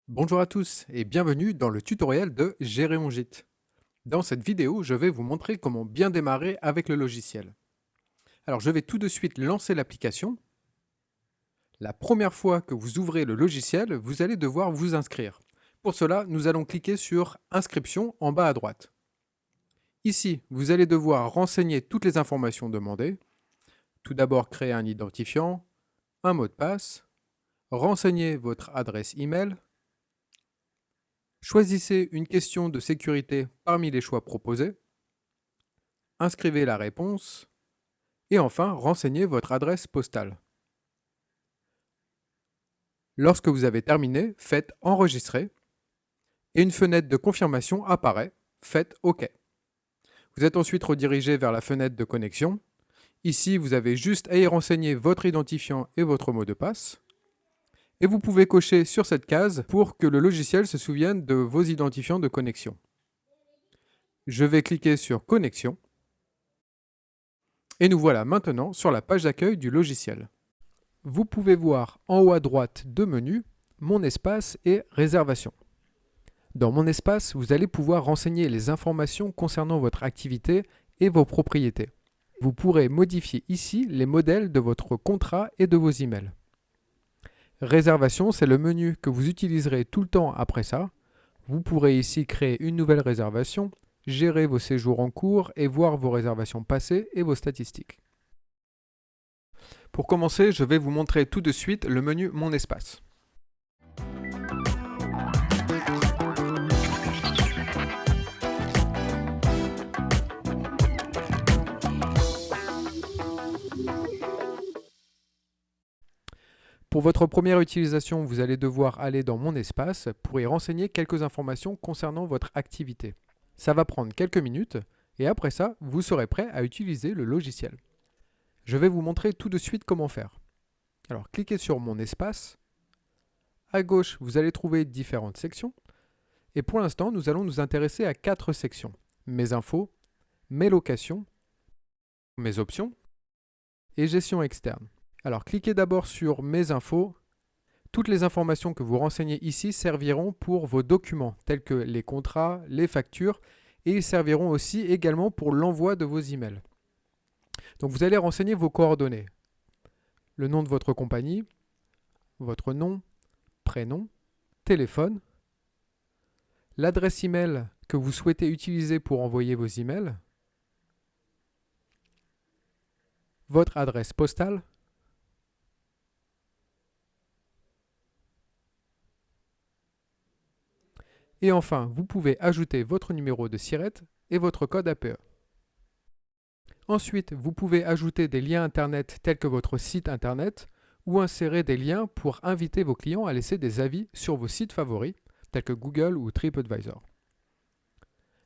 Bonjour à tous et bienvenue dans le tutoriel de Gérer mon gîte. Dans cette vidéo, je vais vous montrer comment bien démarrer avec le logiciel. Alors je vais tout de suite lancer l'application. La première fois que vous ouvrez le logiciel, vous allez devoir vous inscrire. Pour cela, nous allons cliquer sur Inscription en bas à droite. Ici, vous allez devoir renseigner toutes les informations demandées. Tout d'abord, créer un identifiant, un mot de passe, renseigner votre adresse email. Choisissez une question de sécurité parmi les choix proposés. Inscrivez la réponse. Et enfin, renseignez votre adresse postale. Lorsque vous avez terminé, faites Enregistrer. Et une fenêtre de confirmation apparaît. Faites OK. Vous êtes ensuite redirigé vers la fenêtre de connexion. Ici, vous avez juste à y renseigner votre identifiant et votre mot de passe. Et vous pouvez cocher sur cette case pour que le logiciel se souvienne de vos identifiants de connexion. Je vais cliquer sur Connexion. Et nous voilà maintenant sur la page d'accueil du logiciel. Vous pouvez voir en haut à droite deux menus, Mon espace et Réservation. Dans Mon espace, vous allez pouvoir renseigner les informations concernant votre activité et vos propriétés. Vous pourrez modifier ici les modèles de votre contrat et de vos emails. Réservation, c'est le menu que vous utiliserez tout le temps après ça. Vous pourrez ici créer une nouvelle réservation, gérer vos séjours en cours et voir vos réservations passées et vos statistiques. Pour commencer, je vais vous montrer tout de suite le menu Mon espace. Pour votre première utilisation, vous allez devoir aller dans Mon espace pour y renseigner quelques informations concernant votre activité. Ça va prendre quelques minutes et après ça, vous serez prêt à utiliser le logiciel. Je vais vous montrer tout de suite comment faire. Alors, cliquez sur Mon espace. À gauche, vous allez trouver différentes sections. Et pour l'instant, nous allons nous intéresser à 4 sections. Mes infos, mes locations, mes options et gestion externe. Alors, cliquez d'abord sur Mes infos. Toutes les informations que vous renseignez ici serviront pour vos documents, tels que les contrats, les factures, et ils serviront aussi également pour l'envoi de vos emails. Donc, vous allez renseigner vos coordonnées. Le nom de votre compagnie, votre nom, prénom, téléphone, l'adresse email que vous souhaitez utiliser pour envoyer vos emails, votre adresse postale, et enfin, vous pouvez ajouter votre numéro de SIRET et votre code APE. Ensuite, vous pouvez ajouter des liens Internet tels que votre site Internet ou insérer des liens pour inviter vos clients à laisser des avis sur vos sites favoris tels que Google ou TripAdvisor.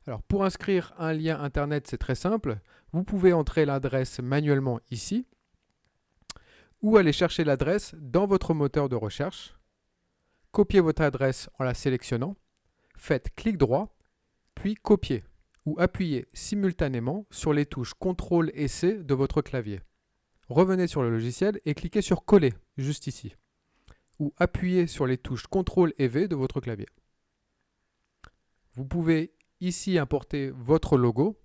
Alors, pour inscrire un lien Internet, c'est très simple. Vous pouvez entrer l'adresse manuellement ici ou aller chercher l'adresse dans votre moteur de recherche. Copiez votre adresse en la sélectionnant. Faites clic droit, puis copier ou appuyez simultanément sur les touches CTRL et C de votre clavier. Revenez sur le logiciel et cliquez sur Coller, juste ici, ou appuyez sur les touches CTRL et V de votre clavier. Vous pouvez ici importer votre logo.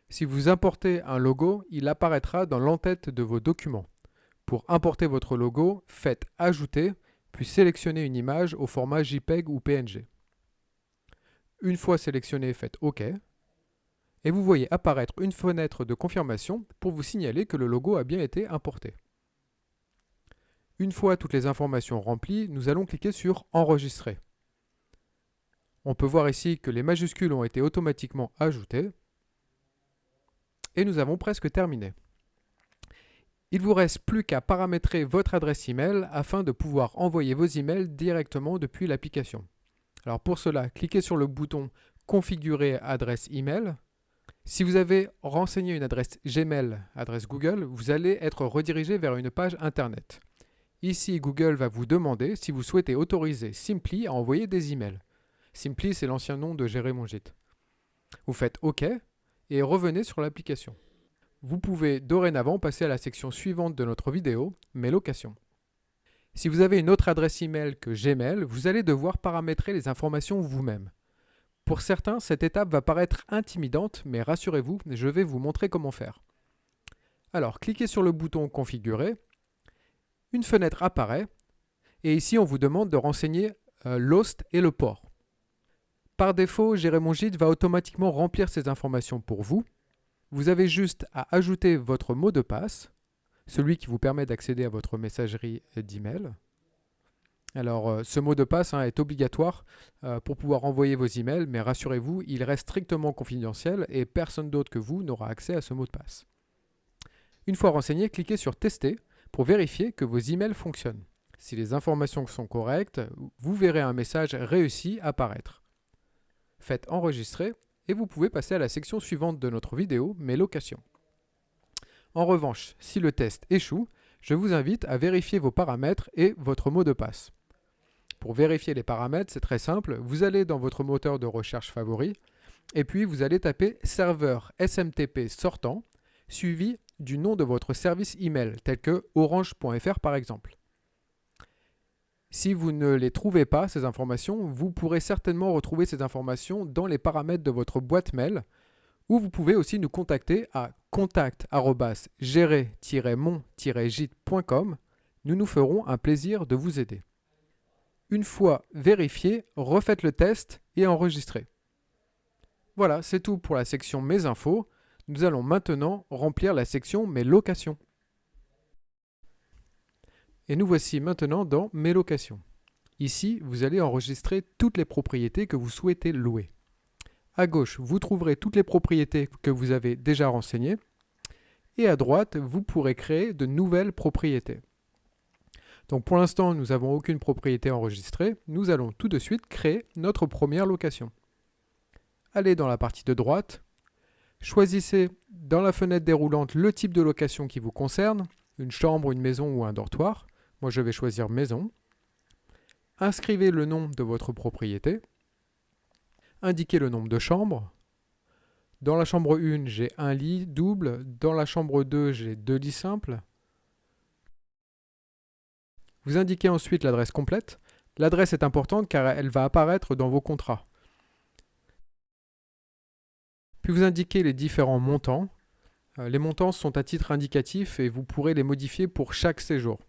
Si vous importez un logo, il apparaîtra dans l'entête de vos documents. Pour importer votre logo, faites Ajouter, puis sélectionnez une image au format JPEG ou PNG. Une fois sélectionné, faites OK. Et vous voyez apparaître une fenêtre de confirmation pour vous signaler que le logo a bien été importé. Une fois toutes les informations remplies, nous allons cliquer sur Enregistrer. On peut voir ici que les majuscules ont été automatiquement ajoutées. Et nous avons presque terminé. Il ne vous reste plus qu'à paramétrer votre adresse email afin de pouvoir envoyer vos emails directement depuis l'application. Alors pour cela, cliquez sur le bouton Configurer adresse email Si vous avez renseigné une adresse Gmail, adresse Google, vous allez être redirigé vers une page Internet. Ici, Google va vous demander si vous souhaitez autoriser Simply à envoyer des emails. Simply, c'est l'ancien nom de Gérer mon gîte. Vous faites OK et revenez sur l'application. Vous pouvez dorénavant passer à la section suivante de notre vidéo, Mes locations. Si vous avez une autre adresse email que Gmail, vous allez devoir paramétrer les informations vous-même. Pour certains, cette étape va paraître intimidante, mais rassurez-vous, je vais vous montrer comment faire. Alors, cliquez sur le bouton Configurer. Une fenêtre apparaît et ici, on vous demande de renseigner l'host et le port. Par défaut, Gérer mon gîte va automatiquement remplir ces informations pour vous. Vous avez juste à ajouter votre mot de passe, celui qui vous permet d'accéder à votre messagerie d'email. Alors, ce mot de passe est obligatoire pour pouvoir envoyer vos emails, mais rassurez-vous, il reste strictement confidentiel et personne d'autre que vous n'aura accès à ce mot de passe. Une fois renseigné, cliquez sur Tester pour vérifier que vos emails fonctionnent. Si les informations sont correctes, vous verrez un message réussi apparaître. Faites Enregistrer et vous pouvez passer à la section suivante de notre vidéo, Mes locations. En revanche, si le test échoue, je vous invite à vérifier vos paramètres et votre mot de passe. Pour vérifier les paramètres, c'est très simple. Vous allez dans votre moteur de recherche favori et puis vous allez taper serveur SMTP sortant suivi du nom de votre service email tel que orange.fr par exemple. Si vous ne les trouvez pas, ces informations, vous pourrez certainement retrouver ces informations dans les paramètres de votre boîte mail ou vous pouvez aussi nous contacter à contact@gérer-mon-gîte.com. Nous nous ferons un plaisir de vous aider. Une fois vérifié, refaites le test et enregistrez. Voilà, c'est tout pour la section Mes infos. Nous allons maintenant remplir la section Mes locations. Et nous voici maintenant dans Mes locations. Ici, vous allez enregistrer toutes les propriétés que vous souhaitez louer. À gauche, vous trouverez toutes les propriétés que vous avez déjà renseignées. Et à droite, vous pourrez créer de nouvelles propriétés. Donc pour l'instant, nous n'avons aucune propriété enregistrée. Nous allons tout de suite créer notre première location. Allez dans la partie de droite. Choisissez dans la fenêtre déroulante le type de location qui vous concerne, une chambre, une maison ou un dortoir. Moi, je vais choisir maison. Inscrivez le nom de votre propriété. Indiquez le nombre de chambres. Dans la chambre 1, j'ai un lit double. Dans la chambre 2, j'ai 2 lits simples. Vous indiquez ensuite l'adresse complète. L'adresse est importante car elle va apparaître dans vos contrats. Puis vous indiquez les différents montants. Les montants sont à titre indicatif et vous pourrez les modifier pour chaque séjour.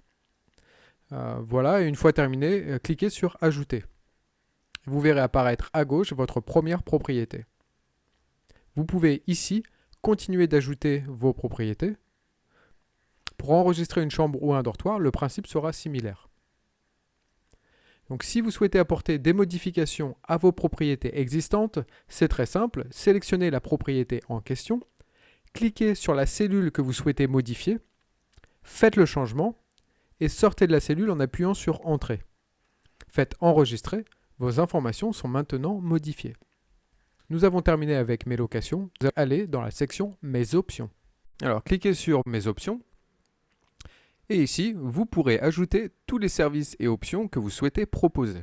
Voilà, et une fois terminé, cliquez sur Ajouter. Vous verrez apparaître à gauche votre première propriété. Vous pouvez ici continuer d'ajouter vos propriétés. Pour enregistrer une chambre ou un dortoir, le principe sera similaire. Donc si vous souhaitez apporter des modifications à vos propriétés existantes, c'est très simple. Sélectionnez la propriété en question, cliquez sur la cellule que vous souhaitez modifier, faites le changement et sortez de la cellule en appuyant sur Entrée. Faites Enregistrer, vos informations sont maintenant modifiées. Nous avons terminé avec Mes locations. Vous allez dans la section Mes options. Alors cliquez sur Mes options. Et ici, vous pourrez ajouter tous les services et options que vous souhaitez proposer.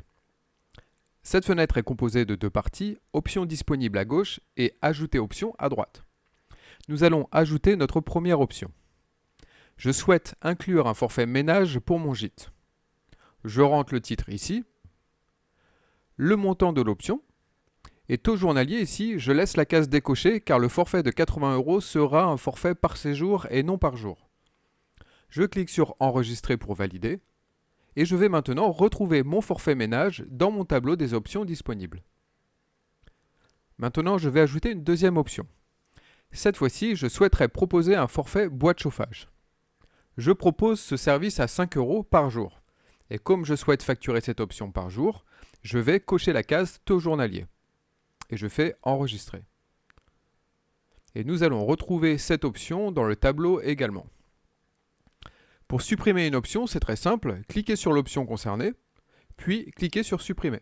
Cette fenêtre est composée de deux parties, Options disponibles à gauche et Ajouter option à droite. Nous allons ajouter notre première option. Je souhaite inclure un forfait ménage pour mon gîte. Je rentre le titre ici, le montant de l'option, et taux journalier ici, je laisse la case décochée car le forfait de 80 € sera un forfait par séjour et non par jour. Je clique sur Enregistrer pour valider et je vais maintenant retrouver mon forfait ménage dans mon tableau des options disponibles. Maintenant, je vais ajouter une deuxième option. Cette fois-ci, je souhaiterais proposer un forfait boîte chauffage. Je propose ce service à 5 € par jour. Et comme je souhaite facturer cette option par jour, je vais cocher la case taux journalier. Et je fais Enregistrer. Et nous allons retrouver cette option dans le tableau également. Pour supprimer une option, c'est très simple. Cliquez sur l'option concernée, puis cliquez sur Supprimer.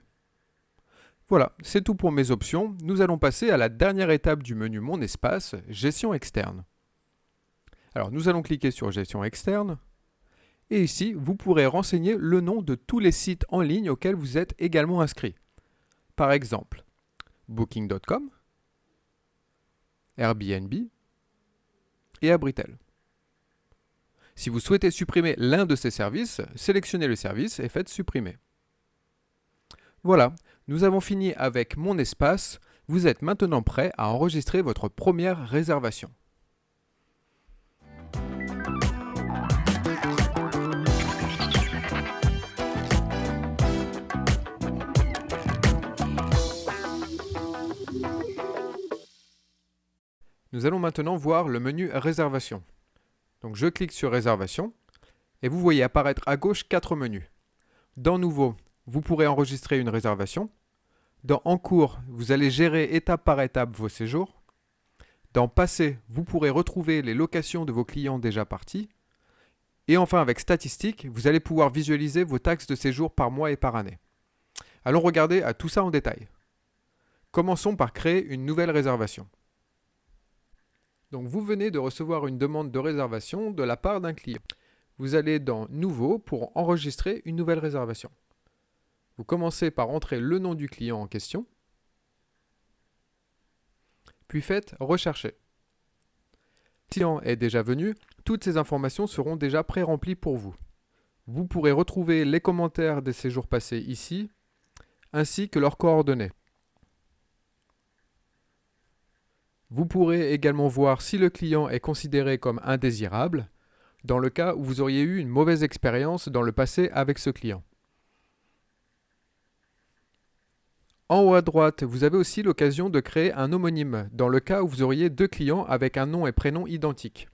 Voilà, c'est tout pour mes options. Nous allons passer à la dernière étape du menu Mon espace, Gestion externe. Alors nous allons cliquer sur Gestion externe. Et ici, vous pourrez renseigner le nom de tous les sites en ligne auxquels vous êtes également inscrit. Par exemple, Booking.com, Airbnb et Abritel. Si vous souhaitez supprimer l'un de ces services, sélectionnez le service et faites supprimer. Voilà, nous avons fini avec Mon espace. Vous êtes maintenant prêt à enregistrer votre première réservation. Nous allons maintenant voir le menu Réservation. Donc je clique sur Réservation et vous voyez apparaître à gauche 4 menus. Dans Nouveau, vous pourrez enregistrer une réservation. Dans En cours, vous allez gérer étape par étape vos séjours. Dans Passé, vous pourrez retrouver les locations de vos clients déjà partis. Et enfin avec Statistiques, vous allez pouvoir visualiser vos taxes de séjour par mois et par année. Allons regarder à tout ça en détail. Commençons par créer une nouvelle réservation. Donc vous venez de recevoir une demande de réservation de la part d'un client. Vous allez dans Nouveau pour enregistrer une nouvelle réservation. Vous commencez par entrer le nom du client en question, puis faites Rechercher. Si le client est déjà venu, toutes ces informations seront déjà pré-remplies pour vous. Vous pourrez retrouver les commentaires des séjours passés ici, ainsi que leurs coordonnées. Vous pourrez également voir si le client est considéré comme indésirable, dans le cas où vous auriez eu une mauvaise expérience dans le passé avec ce client. En haut à droite, vous avez aussi l'occasion de créer un homonyme, dans le cas où vous auriez 2 clients avec un nom et prénom identiques.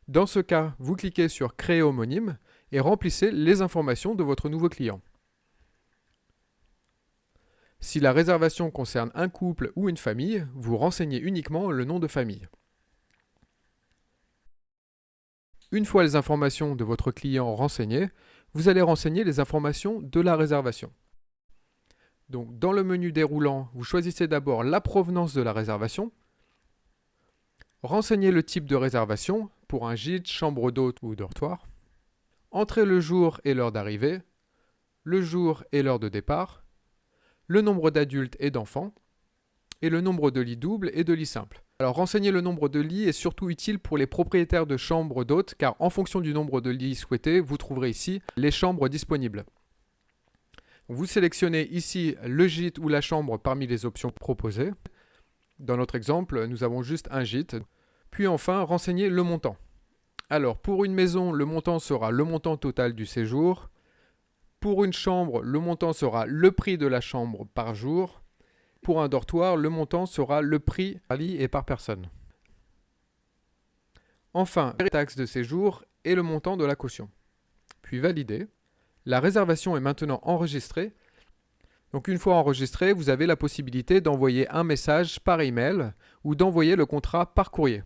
Dans ce cas, vous cliquez sur Créer homonyme et remplissez les informations de votre nouveau client. Si la réservation concerne un couple ou une famille, vous renseignez uniquement le nom de famille. Une fois les informations de votre client renseignées, vous allez renseigner les informations de la réservation. Donc, dans le menu déroulant, vous choisissez d'abord la provenance de la réservation. Renseignez le type de réservation pour un gîte, chambre d'hôte ou dortoir. Entrez le jour et l'heure d'arrivée, le jour et l'heure de départ, le nombre d'adultes et d'enfants, et le nombre de lits doubles et de lits simples. Alors renseigner le nombre de lits est surtout utile pour les propriétaires de chambres d'hôtes, car en fonction du nombre de lits souhaités, vous trouverez ici les chambres disponibles. Vous sélectionnez ici le gîte ou la chambre parmi les options proposées. Dans notre exemple, nous avons juste un gîte. Puis enfin, renseignez le montant. Alors pour une maison, le montant sera le montant total du séjour. Pour une chambre, le montant sera le prix de la chambre par jour. Pour un dortoir, le montant sera le prix par lit et par personne. Enfin, les taxes de séjour et le montant de la caution. Puis valider. La réservation est maintenant enregistrée. Donc une fois enregistrée, vous avez la possibilité d'envoyer un message par email ou d'envoyer le contrat par courrier.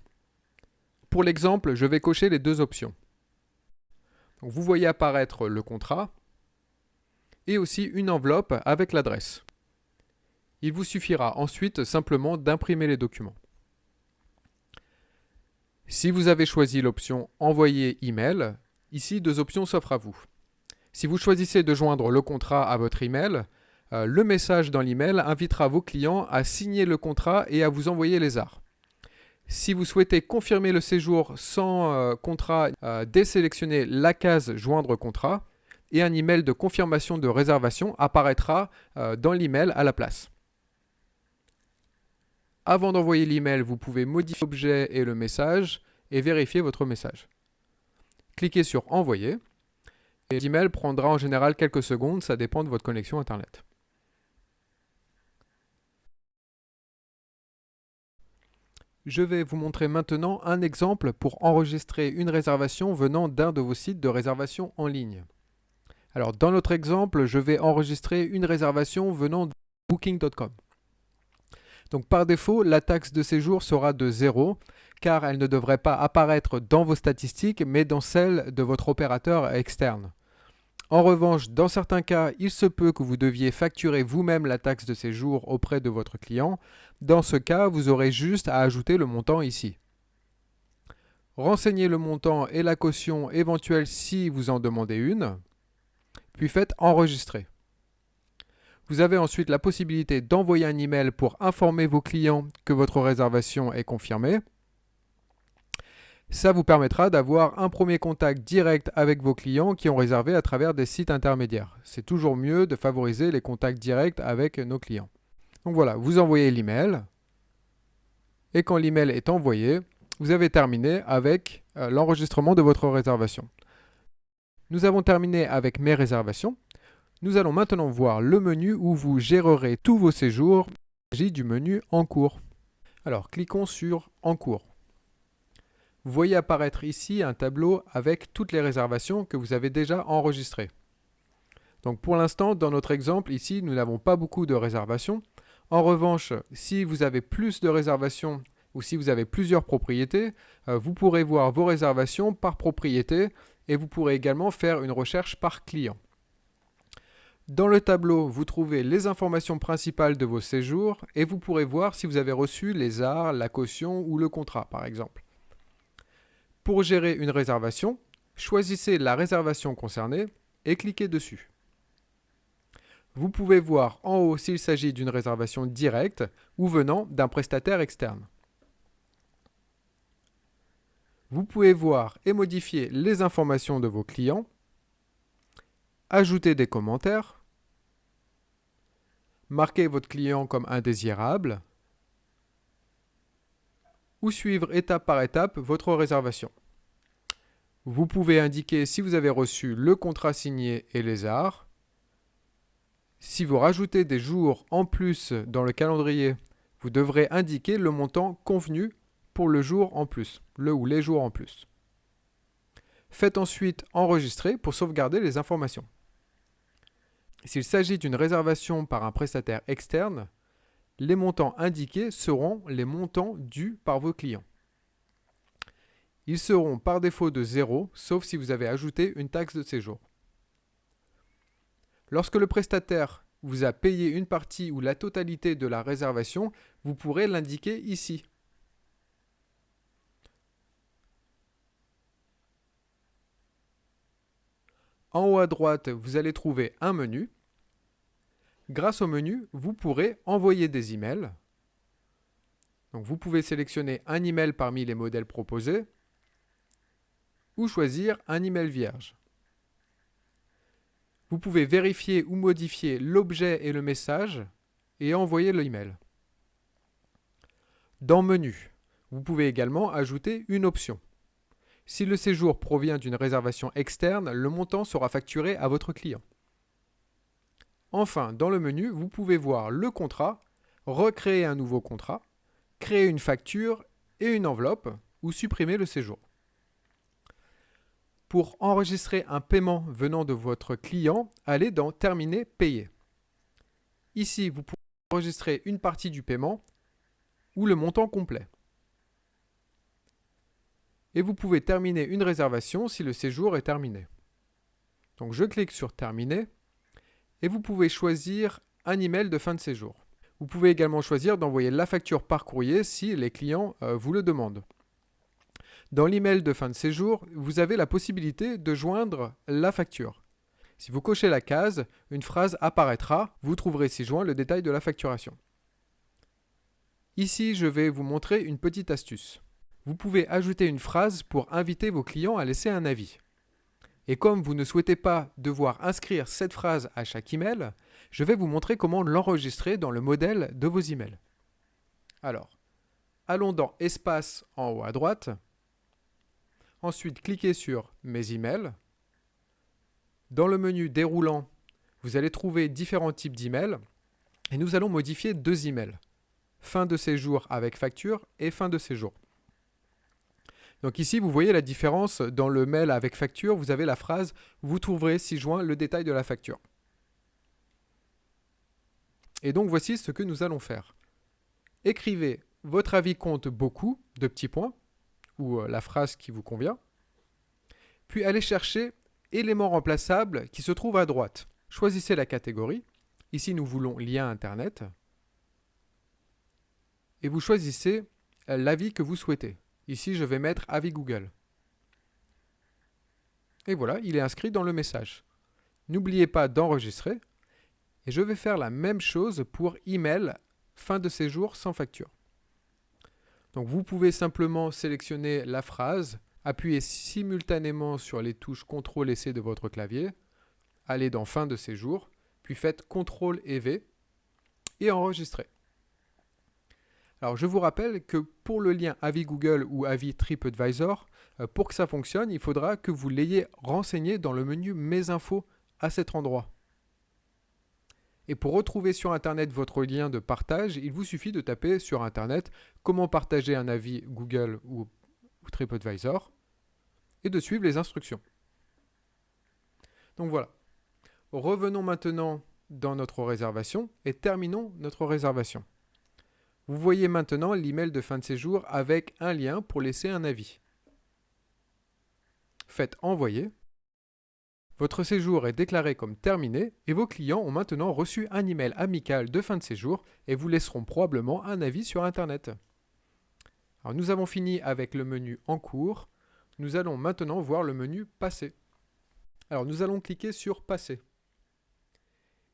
Pour l'exemple, je vais cocher les 2 options. Donc vous voyez apparaître le contrat et aussi une enveloppe avec l'adresse. Il vous suffira ensuite simplement d'imprimer les documents. Si vous avez choisi l'option Envoyer email, ici 2 options s'offrent à vous. Si vous choisissez de joindre le contrat à votre email, le message dans l'email invitera vos clients à signer le contrat et à vous envoyer les ARS. Si vous souhaitez confirmer le séjour sans contrat, désélectionnez la case Joindre contrat et un email de confirmation de réservation apparaîtra dans l'email à la place. Avant d'envoyer l'email, vous pouvez modifier l'objet et le message et vérifier votre message. Cliquez sur Envoyer. Et l'email prendra en général quelques secondes, ça dépend de votre connexion Internet. Je vais vous montrer maintenant un exemple pour enregistrer une réservation venant d'un de vos sites de réservation en ligne. Alors dans notre exemple, je vais enregistrer une réservation venant de Booking.com. Donc par défaut, la taxe de séjour sera de 0, car elle ne devrait pas apparaître dans vos statistiques, mais dans celles de votre opérateur externe. En revanche, dans certains cas, il se peut que vous deviez facturer vous-même la taxe de séjour auprès de votre client. Dans ce cas, vous aurez juste à ajouter le montant ici. Renseignez le montant et la caution éventuelle si vous en demandez une, puis faites enregistrer. Vous avez ensuite la possibilité d'envoyer un email pour informer vos clients que votre réservation est confirmée. Ça vous permettra d'avoir un premier contact direct avec vos clients qui ont réservé à travers des sites intermédiaires. C'est toujours mieux de favoriser les contacts directs avec nos clients. Donc voilà, vous envoyez l'email et quand l'email est envoyé, vous avez terminé avec l'enregistrement de votre réservation. Nous avons terminé avec mes réservations. Nous allons maintenant voir le menu où vous gérerez tous vos séjours. Il s'agit du menu En cours. Alors, cliquons sur En cours. Vous voyez apparaître ici un tableau avec toutes les réservations que vous avez déjà enregistrées. Donc pour l'instant, dans notre exemple, ici, nous n'avons pas beaucoup de réservations. En revanche, si vous avez plus de réservations ou si vous avez plusieurs propriétés, vous pourrez voir vos réservations par propriété et vous pourrez également faire une recherche par client. Dans le tableau, vous trouvez les informations principales de vos séjours et vous pourrez voir si vous avez reçu les ARS, la caution ou le contrat, par exemple. Pour gérer une réservation, choisissez la réservation concernée et cliquez dessus. Vous pouvez voir en haut s'il s'agit d'une réservation directe ou venant d'un prestataire externe. Vous pouvez voir et modifier les informations de vos clients, ajouter des commentaires, marquer votre client comme indésirable ou suivre étape par étape votre réservation. Vous pouvez indiquer si vous avez reçu le contrat signé et les ARS. Si vous rajoutez des jours en plus dans le calendrier, vous devrez indiquer le montant convenu pour le jour en plus, le ou les jours en plus. Faites ensuite enregistrer pour sauvegarder les informations. S'il s'agit d'une réservation par un prestataire externe, les montants indiqués seront les montants dus par vos clients. Ils seront par défaut de 0, sauf si vous avez ajouté une taxe de séjour. Lorsque le prestataire vous a payé une partie ou la totalité de la réservation, vous pourrez l'indiquer ici. En haut à droite, vous allez trouver un menu. Grâce au menu, vous pourrez envoyer des emails. Donc vous pouvez sélectionner un email parmi les modèles proposés ou choisir un email vierge. Vous pouvez vérifier ou modifier l'objet et le message et envoyer l'email. Dans Menu, vous pouvez également ajouter une option. Si le séjour provient d'une réservation externe, le montant sera facturé à votre client. Enfin, dans le menu, vous pouvez voir le contrat, recréer un nouveau contrat, créer une facture et une enveloppe ou supprimer le séjour. Pour enregistrer un paiement venant de votre client, allez dans Terminer, payer. Ici, vous pouvez enregistrer une partie du paiement ou le montant complet. Et vous pouvez terminer une réservation si le séjour est terminé. Donc je clique sur Terminer et vous pouvez choisir un email de fin de séjour. Vous pouvez également choisir d'envoyer la facture par courrier si les clients vous le demandent. Dans l'email de fin de séjour, vous avez la possibilité de joindre la facture. Si vous cochez la case, une phrase apparaîtra. Vous trouverez ci-joint le détail de la facturation. Ici, je vais vous montrer une petite astuce. Vous pouvez ajouter une phrase pour inviter vos clients à laisser un avis. Et comme vous ne souhaitez pas devoir inscrire cette phrase à chaque email, je vais vous montrer comment l'enregistrer dans le modèle de vos emails. Alors, allons dans Espace en haut à droite. Ensuite, cliquez sur Mes emails. Dans le menu déroulant, vous allez trouver différents types d'emails et nous allons modifier deux emails. Fin de séjour avec facture et fin de séjour. Donc ici, vous voyez la différence. Dans le mail avec facture, vous avez la phrase « Vous trouverez ci-joint le détail de la facture ». Et donc voici ce que nous allons faire. Écrivez « Votre avis compte beaucoup » de petits points ou la phrase qui vous convient. Puis allez chercher élément remplaçable qui se trouve à droite. Choisissez la catégorie. Ici, nous voulons lien Internet. Et vous choisissez l'avis que vous souhaitez. Ici, je vais mettre avis Google. Et voilà, il est inscrit dans le message. N'oubliez pas d'enregistrer. Et je vais faire la même chose pour email fin de séjour sans facture. Donc vous pouvez simplement sélectionner la phrase, appuyer simultanément sur les touches CTRL et C de votre clavier, aller dans fin de séjour, puis faites CTRL et V et enregistrer. Alors je vous rappelle que pour le lien avis Google ou avis TripAdvisor, pour que ça fonctionne, il faudra que vous l'ayez renseigné dans le menu Mes infos à cet endroit. Et pour retrouver sur Internet votre lien de partage, il vous suffit de taper sur Internet comment partager un avis Google ou TripAdvisor et de suivre les instructions. Donc voilà. Revenons maintenant dans notre réservation et terminons notre réservation. Vous voyez maintenant l'email de fin de séjour avec un lien pour laisser un avis. Faites envoyer. Votre séjour est déclaré comme terminé et vos clients ont maintenant reçu un email amical de fin de séjour et vous laisseront probablement un avis sur Internet. Alors nous avons fini avec le menu en cours. Nous allons maintenant voir le menu passer. Alors nous allons cliquer sur passer.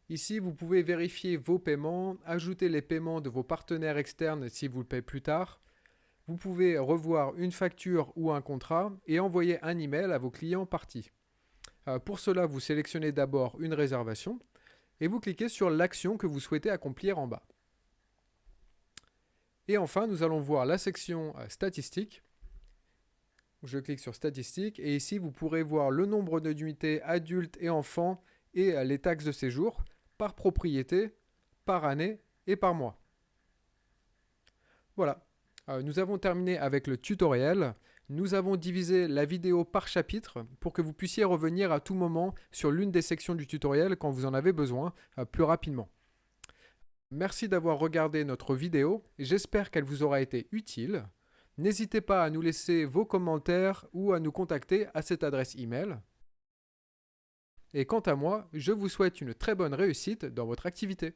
Ici, vous pouvez vérifier vos paiements, ajouter les paiements de vos partenaires externes si vous le payez plus tard. Vous pouvez revoir une facture ou un contrat et envoyer un email à vos clients partis. Pour cela, vous sélectionnez d'abord une réservation et vous cliquez sur l'action que vous souhaitez accomplir en bas. Et enfin, nous allons voir la section statistiques. Je clique sur statistiques et ici, vous pourrez voir le nombre de nuitées adultes et enfants et les taxes de séjour par propriété, par année et par mois. Voilà, nous avons terminé avec le tutoriel. Nous avons divisé la vidéo par chapitre pour que vous puissiez revenir à tout moment sur l'une des sections du tutoriel quand vous en avez besoin plus rapidement. Merci d'avoir regardé notre vidéo, j'espère qu'elle vous aura été utile. N'hésitez pas à nous laisser vos commentaires ou à nous contacter à cette adresse email. Et quant à moi, je vous souhaite une très bonne réussite dans votre activité.